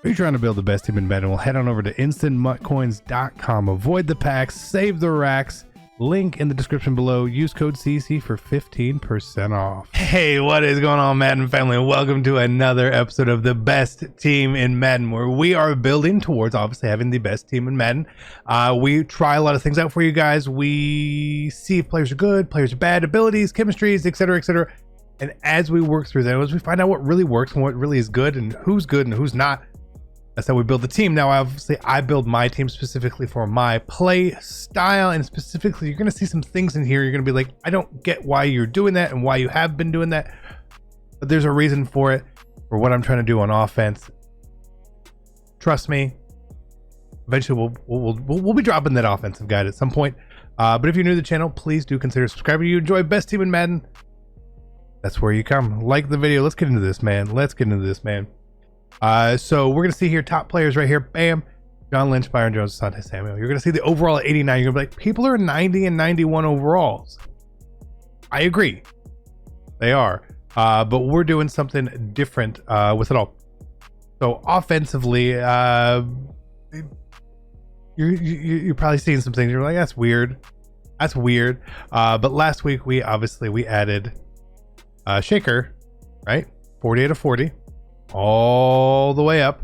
If you're trying to build the best team in Madden, well, head on over to instantmuttcoins.com. Avoid the packs, save the racks. Link in the description below. Use code CC for 15% off. Hey, what is going on, Madden family? Welcome to another episode of the best team in Madden, where we are building towards obviously having the best team in Madden. We try a lot of things out for you guys. We see if players are good, players are bad, abilities, chemistries, etc., etc. And as we work through them, as we find out what really works and what really is good and who's not, that's how we build the team. Now, obviously, I build my team specifically for my play style, and specifically, you're going to see some things in here. You're going to be like, I don't get why you're doing that and why you have been doing that, but there's a reason for it, for what I'm trying to do on offense. Trust me, eventually we'll be dropping that offensive guide at some point. But if you're new to the channel, please do consider subscribing. You enjoy best team in Madden, that's where you come. Like the video. Let's get into this, man. So we're gonna see here top players right here. Bam, John Lynch, Byron Jones, Asante Samuel. You're gonna see the overall at 89. You're gonna be like, people are 90 and 91 overalls. I agree, they are, but we're doing something different with it all. So offensively, you're probably seeing some things. You're like, that's weird. But last week we added Shaker, right? 40 out of 40. All the way up,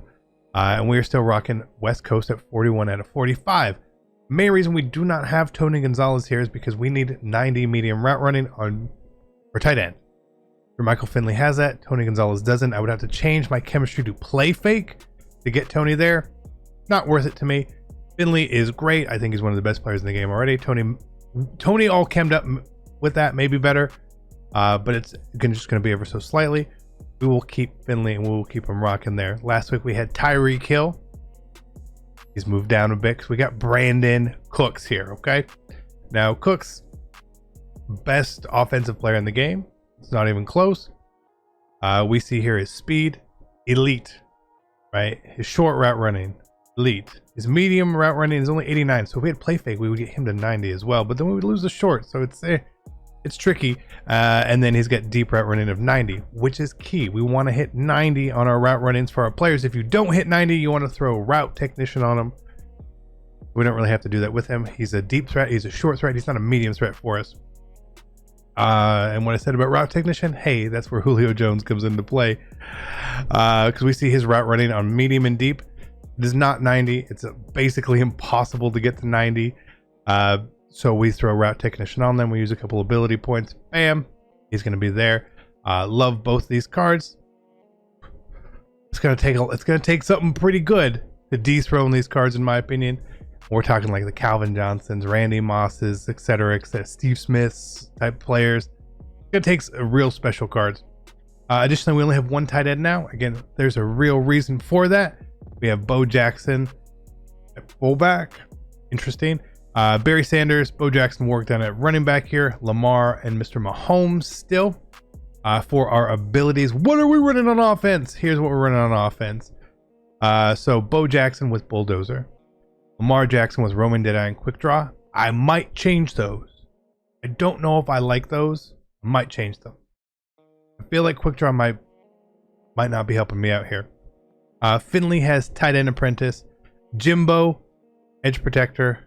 and we're still rocking West Coast at 41 out of 45. Main reason we do not have Tony Gonzalez here is because we need 90 medium route running on our tight end. Michael Finley has that. Tony Gonzalez doesn't. I would have to change my chemistry to play fake to get Tony there. Not worth it to me. Finley is great. I think he's one of the best players in the game already. Tony all chemmed up with that, maybe better, but it's just going to be ever so slightly. We will keep Finley and we will keep him rocking there. Last week we had Tyreek Hill. He's moved down a bit because we got Brandon Cooks here, okay? Now, Cooks, best offensive player in the game. It's not even close. We see here his speed, elite, right? His short route running, elite. His medium route running is only 89. So if we had play fake, we would get him to 90 as well. But then we would lose the short. So it's tricky. And then he's got deep route running of 90, which is key. We want to hit 90 on our route run-ins for our players. If you don't hit 90, you want to throw route technician on him. We don't really have to do that with him. He's a deep threat. He's a short threat. He's not a medium threat for us. And what I said about route technician, hey, that's where Julio Jones comes into play. Because we see his route running on medium and deep. It is not 90. It's basically impossible to get to 90. So we throw route technician on them. We use a couple ability points. Bam, he's going to be there. Love both these cards. It's going to take something pretty good to dethrone these cards, in my opinion. We're talking like the Calvin Johnsons, Randy Mosses, etc., Steve Smiths type players. It's going to take real special cards. Additionally, we only have one tight end now. Again, there's a real reason for that. We have Bo Jackson at fullback. Interesting. Barry Sanders, Bo Jackson worked on at running back here. Lamar and Mr. Mahomes still. For our abilities, what are we running on offense? Here's what we're running on offense. So Bo Jackson with Bulldozer. Lamar Jackson with Roman Deadeye and Quick Draw. I might change those. I don't know if I like those. I might change them. I feel like Quick Draw might not be helping me out here. Finley has tight end apprentice. Jimbo, edge protector.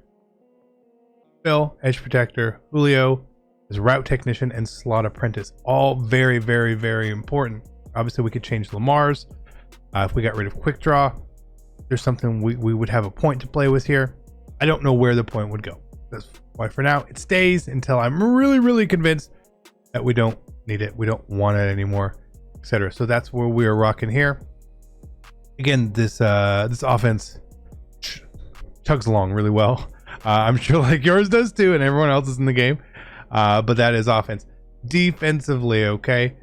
Phil, edge protector. Julio is route technician and slot apprentice. All very, very, very important. Obviously, we could change Lamar's. If we got rid of Quick Draw, there's something we would have a point to play with here. I don't know where the point would go. That's why for now it stays until I'm really, really convinced that we don't need it. We don't want it anymore, etc. So that's where we are rocking here. Again, this offense chugs along really well. I'm sure like yours does too, and everyone else is in the game. But that is offense. Defensively, okay,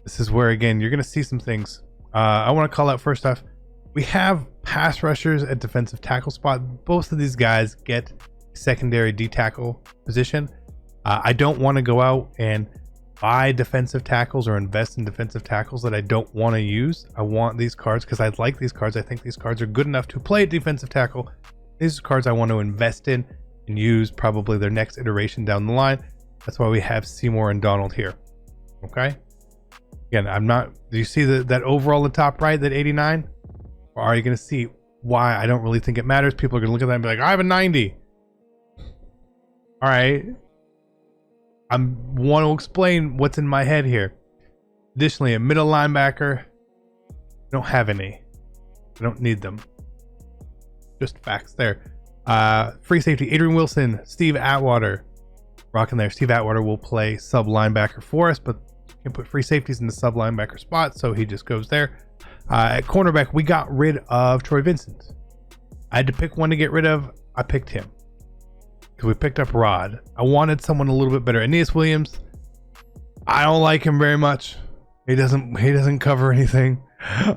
this is where again you're gonna see some things. I want to call out first off, we have pass rushers at defensive tackle spot. Both of these guys get secondary D tackle position. I don't want to go out and buy defensive tackles or invest in defensive tackles that I don't want to use. I want these cards because I like these cards. I think these cards are good enough to play at defensive tackle. These are cards I want to invest in and use probably their next iteration down the line. That's why we have Seymour and Donald here. Okay. Again, I'm not. Do you see that overall the top right, that 89? We're already going to see why I don't really think it matters. People are going to look at that and be like, I have a 90. All right. I want to explain what's in my head here. Additionally, a middle linebacker, I don't have any. I don't need them. Just facts there. Free safety, Adrian Wilson, Steve Atwater. Rocking there. Steve Atwater will play sub linebacker for us, but you can put free safeties in the sub linebacker spot, so he just goes there. At cornerback, we got rid of Troy Vincent. I had to pick one to get rid of. I picked him because we picked up Rod. I wanted someone a little bit better. Aeneas Williams, I don't like him very much. He doesn't cover anything.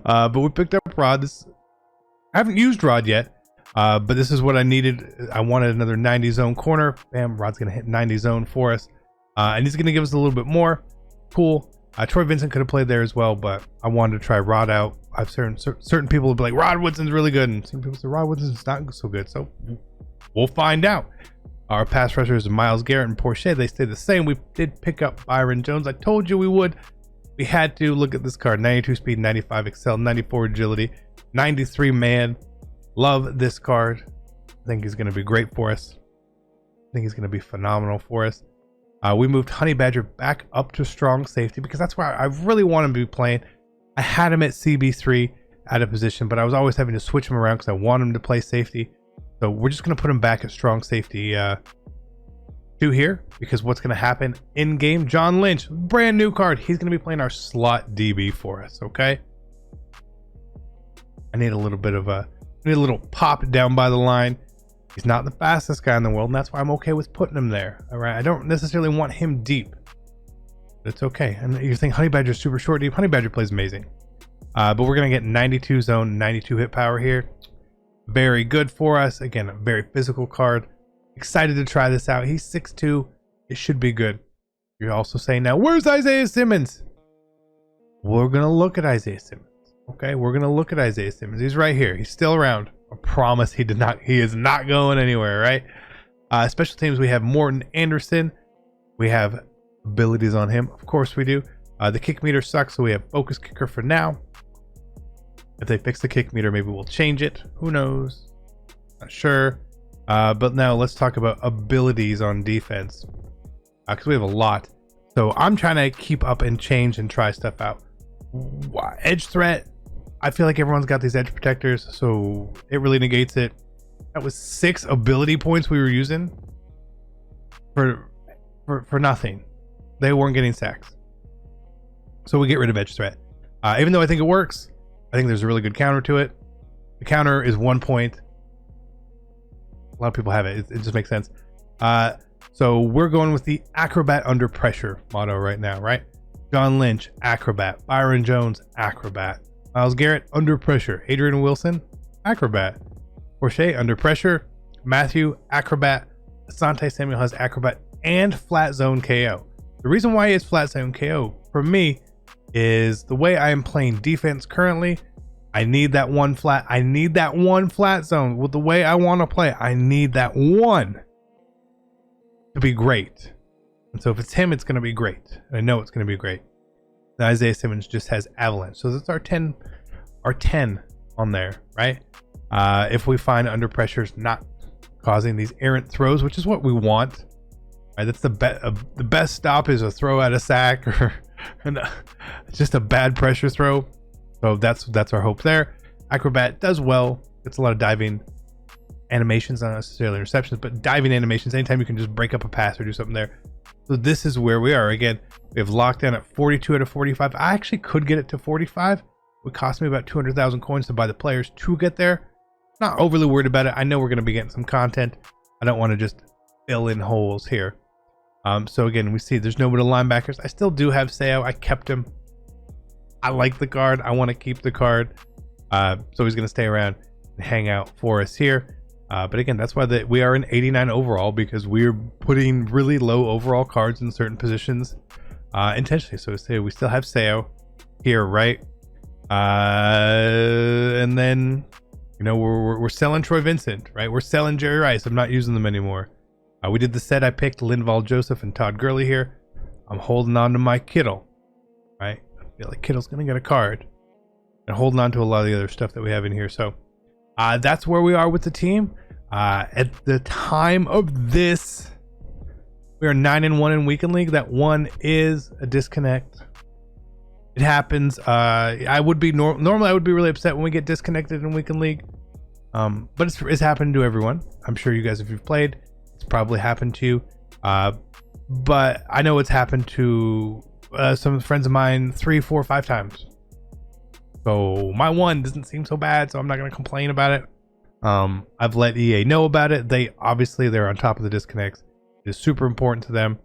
But we picked up Rod. I haven't used Rod yet, but this is what I needed. I wanted another 90 zone corner. Bam, Rod's gonna hit 90 zone for us, and he's gonna give us a little bit more. Cool. Troy Vincent could have played there as well, but I wanted to try Rod out. I've certain people will be like, Rod Woodson's really good, and some people say Rod Woodson's not so good. So we'll find out. Our pass rushers, Myles Garrett and Porsche, they stay the same. We did pick up Byron Jones. I told you we would. We had to. Look at this card: 92 speed, 95 excel, 94 agility, 93 man. Love this card. I think he's going to be great for us. I think he's going to be phenomenal for us. We moved Honey Badger back up to strong safety because that's where I really want him to be playing. I had him at CB3 at a position, but I was always having to switch him around because I want him to play safety. So we're just going to put him back at strong safety 2 here, because what's going to happen in game, John Lynch, brand new card. He's going to be playing our slot DB for us. Okay. I need a little bit of a little pop down by the line. He's not the fastest guy in the world, and that's why I'm okay with putting him there. All right. I don't necessarily want him deep. But it's okay. And you think Honey Badger's super short deep. Honey Badger plays amazing. But we're going to get 92 zone, 92 hit power here. Very good for us. Again, a very physical card. Excited to try this out. He's 6'2". It should be good. You're also saying now, where's Isaiah Simmons? We're going to look at Isaiah Simmons. Okay, we're going to look at Isaiah Simmons. He's right here. He's still around. I promise he is not going anywhere, right? Special teams, we have Morton Anderson. We have abilities on him. Of course we do. The kick meter sucks, so we have focus kicker for now. If they fix the kick meter, maybe we'll change it. Who knows? Not sure. But now let's talk about abilities on defense, because we have a lot. So I'm trying to keep up and change and try stuff out. Edge threat, I feel like everyone's got these edge protectors, so it really negates it. That was 6 ability points we were using for nothing. They weren't getting sacks, so we get rid of edge threat. Even though I think it works, I think there's a really good counter to it. The counter is 1 point. A lot of people have it. It just makes sense. So we're going with the acrobat under pressure motto right now, right? John Lynch, acrobat. Byron Jones, acrobat. Myles Garrett, under pressure. Adrian Wilson, acrobat. Porsche, under pressure. Matthew, acrobat. Asante Samuel has acrobat and flat zone KO. The reason why it's flat zone KO for me is the way I am playing defense currently. I need that one flat. I need that one flat zone with the way I want to play. I need that one to be great. And so if it's him, it's going to be great. I know it's going to be great. Now Isaiah Simmons just has avalanche. So that's our 10 on there, right? If we find under pressure's not causing these errant throws, which is what we want, right? That's the best stop is a throw at a sack or just a bad pressure throw. So that's our hope there. Acrobat does well. It's a lot of diving animations, not necessarily receptions, but diving animations. Anytime you can just break up a pass or do something there. So this is where we are. Again, we have lockdown at 42 out of 45. I actually could get it to 45. It would cost me about 200,000 coins to buy the players to get there. Not overly worried about it. I know we're going to be getting some content. I don't want to just fill in holes here. So again, we see there's no middle linebackers. I still do have Seo. I kept him. I like the card. I want to keep the card. So he's going to stay around and hang out for us here. But again, that's why we are an 89 overall, because we're putting really low overall cards in certain positions intentionally. So we still have Seo here, right? And then, you know, we're selling Troy Vincent, right? We're selling Jerry Rice. I'm not using them anymore. We did the set. I picked Linval Joseph and Todd Gurley here. I'm holding on to my Kittle, right? I feel like Kittle's going to get a card. and holding on to a lot of the other stuff that we have in here. So that's where we are with the team. At the time of this, we are 9-1 in Weekend League. That one is a disconnect. It happens. I would be normally I would be really upset when we get disconnected in Weekend League, but it's happened to everyone. I'm sure you guys, if you've played, it's probably happened to you. But I know it's happened to some friends of mine 3, 4, 5 times. So my one doesn't seem so bad, so I'm not going to complain about it. I've let EA know about it. They're on top of the disconnects. It is super important to them.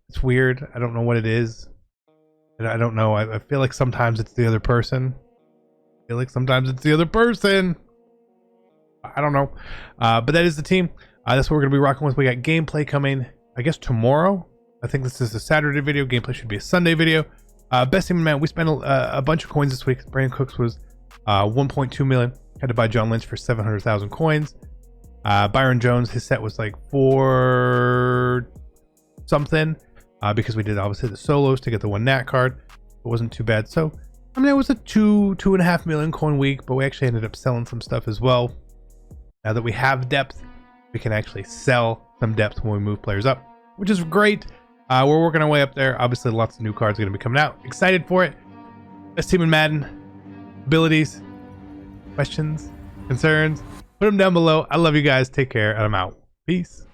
It's weird. I don't know what it is. I don't know. I feel like sometimes it's the other person. I don't know. But that is the team. That's what we're going to be rocking with. We got gameplay coming, I guess, tomorrow. I think this is a Saturday video. Gameplay should be a Sunday video. Best team in Madden. We spent a bunch of coins this week. Brandon Cooks was 1.2 million. Had to buy John Lynch for 700,000 coins. Byron Jones, his set was like 4 something. Because we did obviously the solos to get the 1 nat card. It wasn't too bad. So, I mean, it was a 2.5 million coin week, but we actually ended up selling some stuff as well. Now that we have depth, we can actually sell some depth when we move players up, which is great. We're working our way up there. Obviously, lots of new cards are going to be coming out. Excited for it. Best team in Madden. Abilities, questions, concerns, put them down below. I love you guys. Take care, and I'm out. Peace.